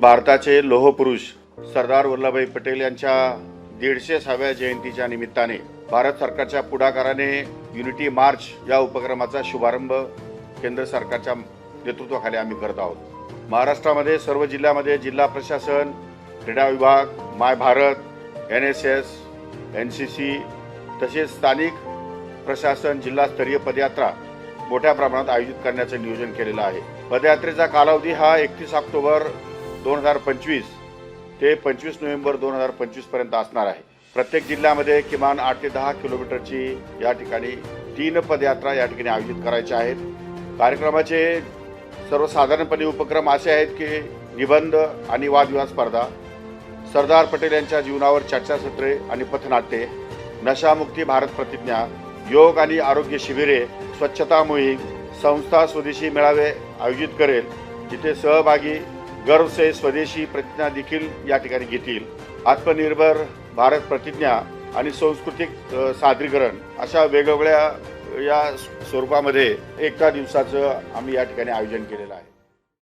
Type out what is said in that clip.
भारताचे लोहपुरुष सरदार वल्लभभाई पटेल यांच्या 150व्या जयंतीच्या निमित्ताने भारत सरकारच्या पुढाकाराने युनिटी मार्च या उपक्रमाचा शुभारंभ केंद्र सरकारच्या नेतृत्वाखाली आम्ही करत आहोत। महाराष्ट्रामध्ये सर्व जिल्ह्यामध्ये जिल्हा प्रशासन, क्रीडा विभाग, माय भारत, NSS, NCC तसेच स्थानिक प्रशासन जिल्हास्तरीय पदयात्रा मोठ्या प्रमाणात आयोजित करण्याचे नियोजन केलेलं आहे। पदयात्रेचा कालावधी हा 31 ऑक्टोबर 2025 ते 25 नोव्हेंबर 2025 पर्यंत असणार आहे। प्रत्येक जिल्ह्यामध्ये किमान 8 ते 10 किलोमीटरची या ठिकाणी 3 पदयात्रा या ठिकाणी आयोजित करायच्या आहेत। कार्यक्रमाचे सर्वसाधारणपणे उपक्रम असे आहेत की निबंध आणि वादविवाद स्पर्धा, सरदार पटेल यांच्या जीवनावर चर्चासत्रे आणि पथनाट्ये, नशामुक्ती भारत प्रतिज्ञा, योग आणि आरोग्य शिबिरे, स्वच्छता मोहीम, संस्था स्वदेशी मेळावे आयोजित करेल, जिथे सहभागी गर्व से स्वदेशी प्रतिज्ञा देखील या ठिकाणी घेतील। आत्मनिर्भर भारत प्रतिज्ञा आणि सांस्कृतिक सादरीकरण अशा वेगवेगळ्या या स्वरूपामध्ये एका दिवसाचं आम्ही या ठिकाणी आयोजन केलेलं आहे।